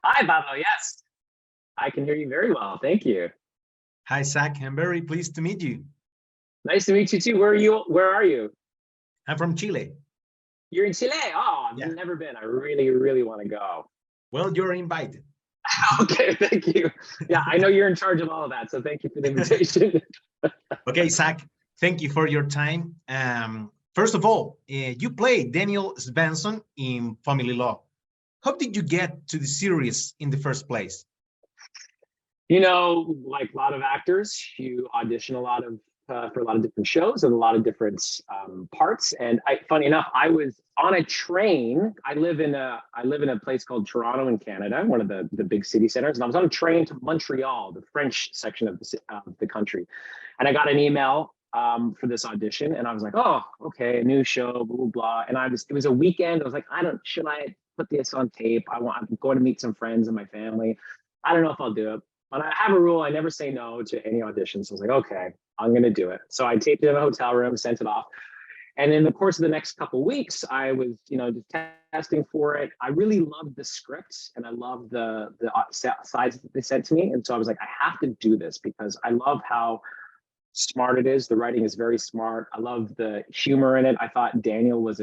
Hi, Pablo. Yes, I can hear you very well. Thank you. Hi, Zach. I'm very pleased to meet you. Nice to meet you too. Where are you? Where are you? I'm from Chile. You're in Chile. Oh, I've Yeah. never been. I really, really want to go. Well, you're invited. Okay, thank you. Yeah, I know you're in charge of all of that, so thank you for the invitation. Okay, Zach, thank you for your time. First of all, you played Daniel Svensson in Family Law. How did you get to the series in the first place? You know, like a lot of actors, you audition a lot of for a lot of different shows and a lot of different parts. And funny enough, I was on a train. I live in a place called Toronto in Canada, one of the big city centers. And I was on a train to Montreal, the French section of the country, and I got an email for this audition, and I was like, oh, okay, a new show, blah blah blah. And it was a weekend. I was like, should I put this on tape? I'm going to meet some friends and my family. I don't know if I'll do it. But I have a rule, I never say no to any auditions. So I was like, okay, I'm going to do it. So I taped it in a hotel room, sent it off. And in the course of the next couple of weeks, I was, just testing for it. I really loved the scripts and I loved the sides that they sent to me. And so I was like, I have to do this because I love how smart it is. The writing is very smart. I love the humor in it. I thought Daniel was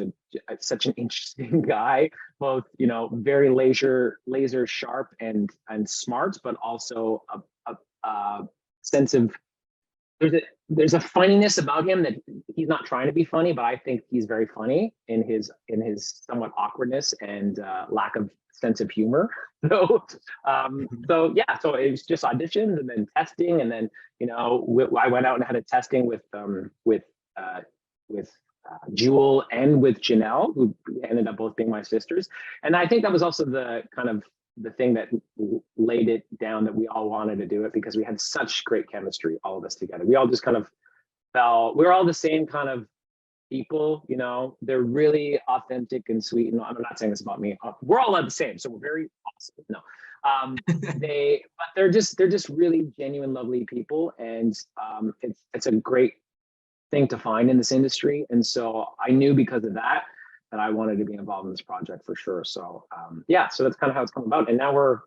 such an interesting guy, both very laser sharp and smart, but also a sense of there's a funniness about him that he's not trying to be funny, but I think he's very funny in his somewhat awkwardness and lack of sense of humor. So yeah, so it was just auditions and then testing, and then I went out and had a testing with Jewel and with Janelle, who ended up both being my sisters. And I think that was also the kind of the thing that laid it down that we all wanted to do it, because we had such great chemistry, all of us together. We all just kind of we're all the same kind of people, they're really authentic and sweet. And I'm not saying this about me. We're all the same, so we're very awesome. No, they're just really genuine, lovely people, and it's a great thing to find in this industry. And so I knew because of that I wanted to be involved in this project for sure. So yeah, so that's kind of how it's come about. And now we're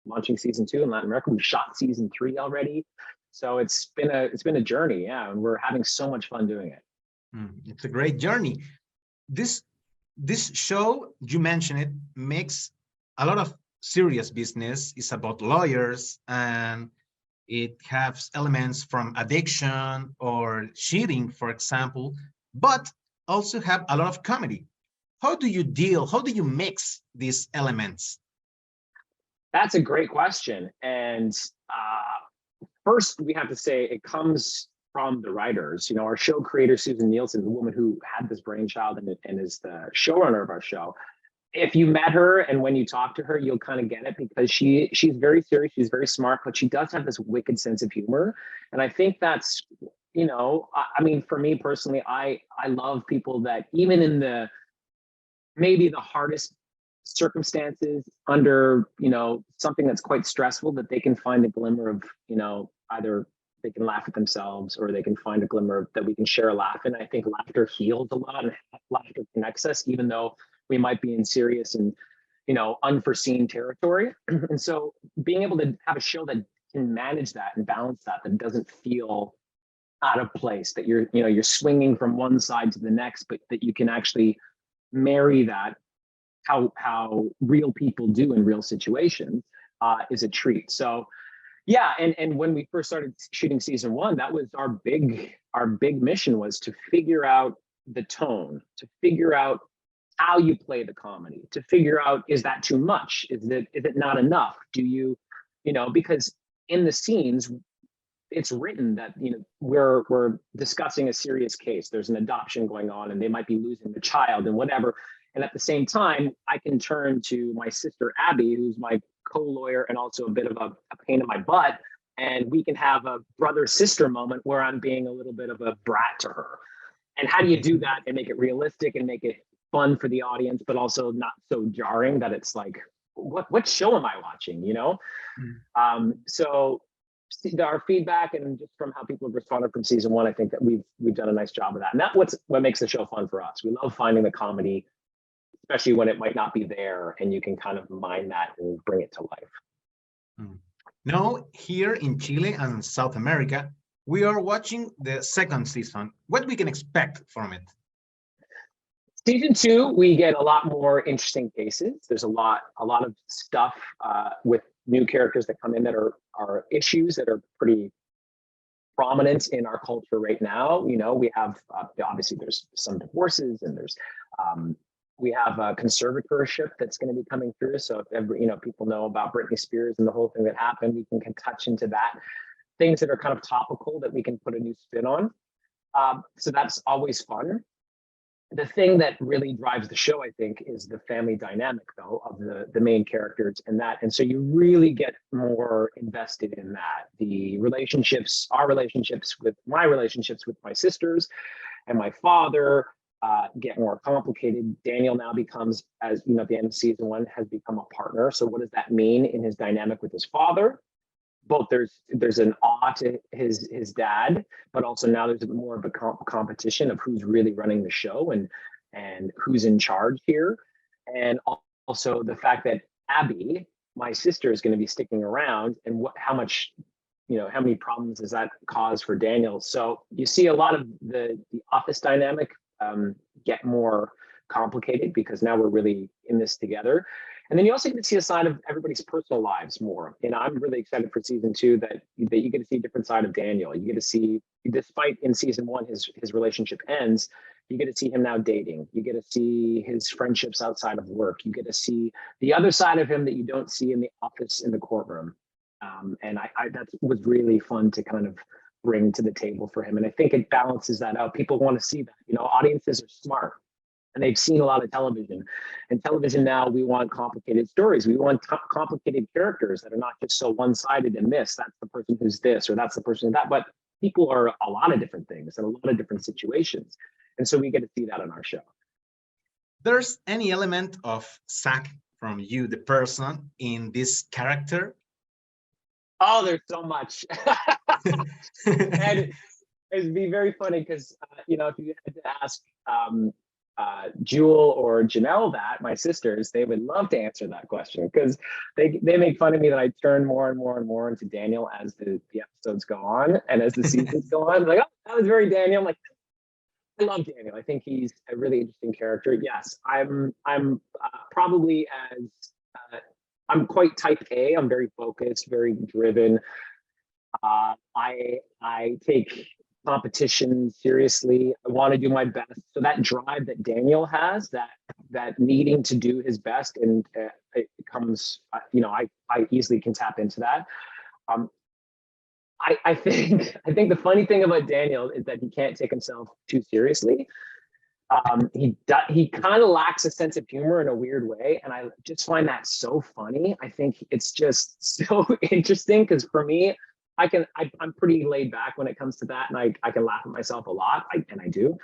launching season 2 in Latin America. We shot season 3 already, so it's been a journey. Yeah, and we're having so much fun doing it. It's a great journey. This show, you mentioned it, makes a lot of serious business. It's about lawyers, and it has elements from addiction or cheating, for example, but also have a lot of comedy. How do you mix these elements? That's a great question. And first, we have to say it comes from the writers. Our show creator, Susan Nielsen, the woman who had this brainchild and is the showrunner of our show. If you met her and when you talk to her, you'll kind of get it, because she's very serious, she's very smart, but she does have this wicked sense of humor. And I think that's, I mean, for me personally, I love people that even in maybe the hardest circumstances, under something that's quite stressful, that they can find a glimmer of either they can laugh at themselves, or they can find a glimmer that we can share a laugh. And I think laughter heals a lot, and laughter connects us, even though we might be in serious and unforeseen territory. And so being able to have a show that can manage that and balance that doesn't feel out of place, that you're swinging from one side to the next, but that you can actually marry that how real people do in real situations is a treat. So yeah, and when we first started shooting season 1, that was our big mission, was to figure out the tone, to figure out how you play the comedy, to figure out, is that too much? Is it not enough? Do you, because in the scenes, it's written that we're discussing a serious case. There's an adoption going on, and they might be losing the child and whatever. And at the same time, I can turn to my sister Abby, who's my co-lawyer and also a bit of a pain in my butt, and we can have a brother-sister moment where I'm being a little bit of a brat to her. And how do you do that and make it realistic and make it fun for the audience, but also not so jarring that it's like, what show am I watching? So our feedback and just from how people have responded from season 1, I think that we've done a nice job of that. And that's what makes the show fun for us. We love finding the comedy, especially when it might not be there and you can kind of mine that and bring it to life. Now, here in Chile and South America, we are watching the second season. What we can expect from it? Season 2, we get a lot more interesting cases. There's a lot of stuff with new characters that come in that are issues that are pretty prominent in our culture right now. You know, we have obviously there's some divorces, and there's we have a conservatorship that's going to be coming through. So if ever, you know, people know about Britney Spears and the whole thing that happened, we can touch into that. Things that are kind of topical that we can put a new spin on. So that's always fun. The thing that really drives the show, I think, is the family dynamic, though, of the main characters and so you really get more invested in that. The relationships, my relationships with my sisters and my father get more complicated. Daniel now becomes, as you know, at the end of season 1, has become a partner. So what does that mean in his dynamic with his father? Both there's an awe to his dad, but also now there's more of a competition of who's really running the show and who's in charge here. And also the fact that Abby, my sister, is going to be sticking around, and how many problems does that cause for Daniel? So you see a lot of the office dynamic get more complicated because now we're really in this together. And then you also get to see a side of everybody's personal lives more. And I'm really excited for season 2 that you get to see a different side of Daniel. You get to see, despite in season 1 his relationship ends, you get to see him now dating. You get to see his friendships outside of work. You get to see the other side of him that you don't see in the office, in the courtroom. And that was really fun to kind of bring to the table for him. And I think it balances that out. People want to see that. You know, audiences are smart. And they've seen a lot of television. And television now, we want complicated stories. We want complicated characters that are not just so one-sided in this. That's the person who's this, or that's the person who's that. But people are a lot of different things and a lot of different situations. And so we get to see that on our show. There's any element of Zach from you, the person, in this character? Oh, there's so much. And it'd be very funny because, you know, if you had to ask Jewel or Janelle that, my sisters, they would love to answer that question because they make fun of me that I turn more and more and more into Daniel as the episodes go on and as the seasons go on. Like, oh, that was very Daniel. I'm like, I love Daniel. I think he's a really interesting character. Yes, I'm probably as I'm quite type A. I'm very focused, very driven. I take competition seriously. I want to do my best. So that drive that Daniel has, that needing to do his best, and it comes, you know, I easily can tap into that. I think the funny thing about Daniel is that he can't take himself too seriously. He kind of lacks a sense of humor in a weird way, and I just find that so funny. I think it's just so interesting because for me, I'm pretty laid back when it comes to that, and I can laugh at myself a lot, and I do.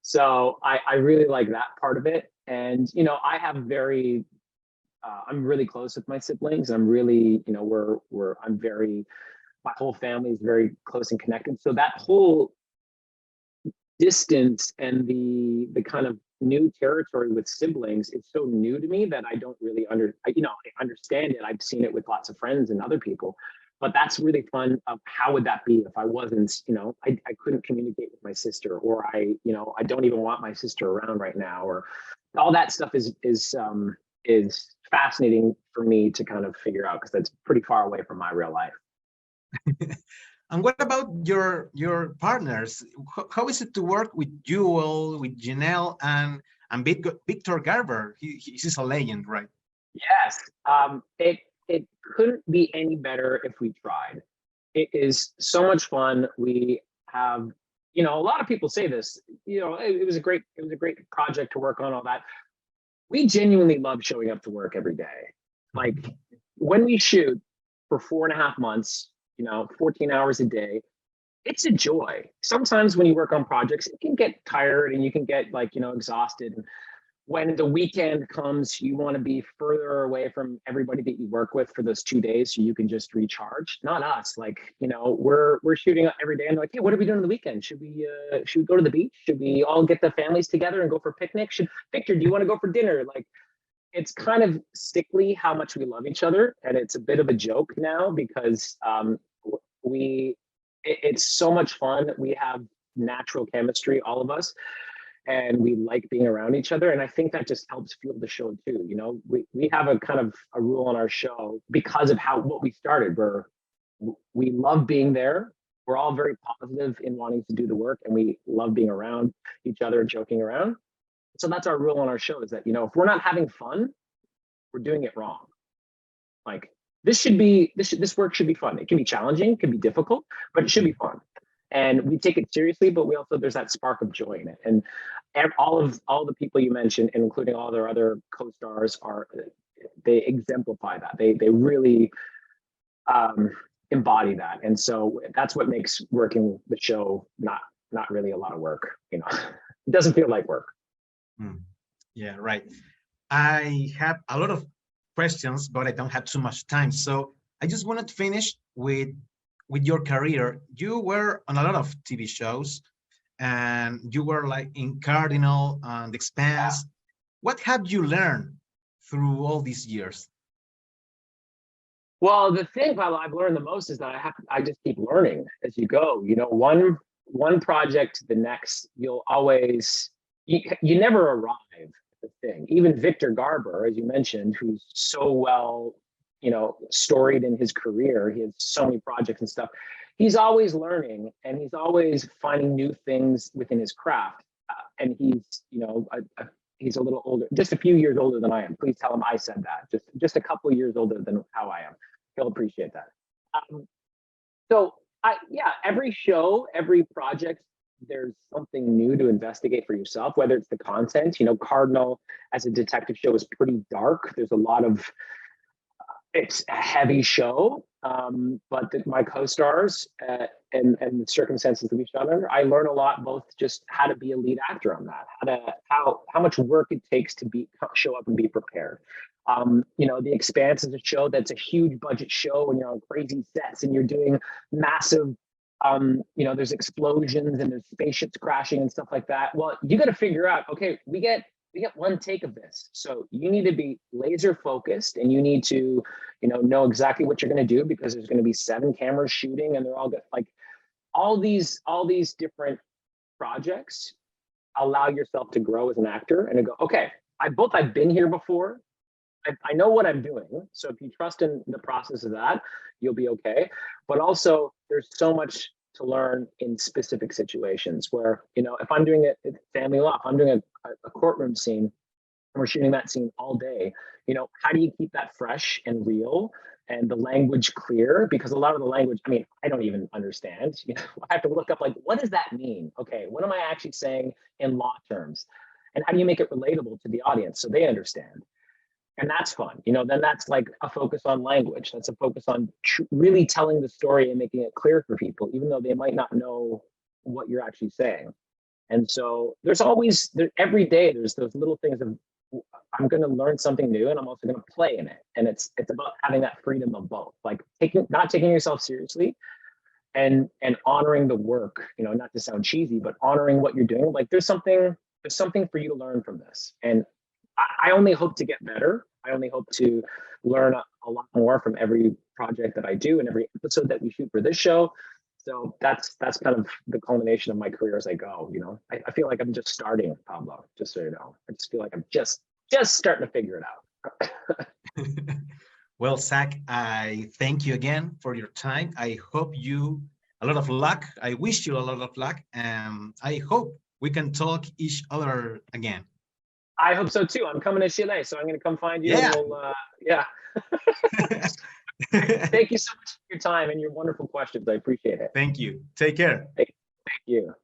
So I really like that part of it. And you know, I'm really close with my siblings. I'm really, you know, my whole family is very close and connected. So that whole distance and the kind of new territory with siblings is so new to me that I don't really I understand it. I've seen it with lots of friends and other people. But that's really fun. How would that be if I wasn't, you know, I couldn't communicate with my sister, or I don't even want my sister around right now, or all that stuff is fascinating for me to kind of figure out because that's pretty far away from my real life. And what about your partners? How is it to work with Jewel, with Janelle, and Victor Garber? He's a legend, right? Yes. It couldn't be any better if we tried. It is so much fun. We have, you know, a lot of people say this, you know, it was a great project to work on, all that. We genuinely love showing up to work every day. Like when we shoot for 4.5 months, you know, 14 hours a day, it's a joy. Sometimes when you work on projects, it can get tired and you can get, like, you know, exhausted. when the weekend comes, you want to be further away from everybody that you work with for those 2 days so you can just recharge. Not us. Like, you know, we're shooting every day and like, hey, what are we doing on the weekend? Should we go to the beach? Should we all get the families together and go for picnics? Victor, do you want to go for dinner? Like, it's kind of sickly how much we love each other, and it's a bit of a joke now because it's so much fun. We have natural chemistry, all of us, and we like being around each other. And I think that just helps fuel the show too. You know, we have a kind of a rule on our show because of what we started, where we love being there. We're all very positive in wanting to do the work, and we love being around each other and joking around. So that's our rule on our show, is that, you know, if we're not having fun, we're doing it wrong. Like, this work should be fun. It can be challenging, it can be difficult, but it should be fun. And we take it seriously, but we also, there's that spark of joy in it. And all the people you mentioned, including all their other co-stars, they exemplify that. They really embody that. And so that's what makes working the show not really a lot of work. You know, it doesn't feel like work. Yeah, right. I have a lot of questions, but I don't have too much time. So I just wanted to finish with your career. You were on a lot of TV shows, and you were like in Cardinal and The Expanse. Yeah. What have you learned through all these years? Well, the thing, Pablo, I've learned the most is that I just keep learning as you go. You know, one project to the next, you'll always, you never arrive at the thing. Even Victor Garber, as you mentioned, who's so well, you know, storied in his career, he has so many projects and stuff. He's always learning, and he's always finding new things within his craft. And he's, you know, he's a little older, just a few years older than I am. Please tell him I said that. Just a couple of years older than how I am. He'll appreciate that. Every show, every project, there's something new to investigate for yourself, whether it's the content. You know, Cardinal as a detective show is pretty dark. There's a lot of, it's a heavy show, but my co-stars and the circumstances that we shot under, I learn a lot, both just how to be a lead actor on that, how much work it takes to show up and be prepared. You know, The Expanse is a show that's a huge budget show, and you're on crazy sets and you're doing massive, you know, there's explosions and there's spaceships crashing and stuff like that. Well, you got to figure out, okay, we get one take of this. So you need to be laser focused, and you need to, you know exactly what you're going to do, because there's going to be 7 cameras shooting, and they're all like all these different projects allow yourself to grow as an actor and to go, okay, I've been here before. I know what I'm doing. So if you trust in the process of that, you'll be okay. But also, there's so much to learn in specific situations where, you know, if I'm doing a family law, if I'm doing a courtroom scene and we're shooting that scene all day, you know, how do you keep that fresh and real and the language clear? Because a lot of the language, I mean, I don't even understand. You know, I have to look up, like, what does that mean? Okay, what am I actually saying in law terms? And how do you make it relatable to the audience so they understand? And that's fun. You know, then that's like a focus on language. That's a focus on really telling the story and making it clear for people, even though they might not know what you're actually saying. And so there's always, every day, there's those little things of, I'm going to learn something new, and I'm also going to play in it. And it's about having that freedom of both, like not taking yourself seriously and honoring the work, you know, not to sound cheesy, but honoring what you're doing. Like there's something for you to learn from this. And I only hope to get better. I only hope to learn a lot more from every project that I do and every episode that we shoot for this show. So that's kind of the culmination of my career as I go. You know, I feel like I'm just starting, Pablo, just so you know. I just feel like I'm just starting to figure it out. Well, Zach, I thank you again for your time. I hope you a lot of luck. I wish you a lot of luck, and I hope we can talk each other again. I hope so too. I'm coming to Chile, so I'm going to come find you. Yeah. And yeah. Thank you so much for your time and your wonderful questions. I appreciate it. Thank you. Take care. Thank you.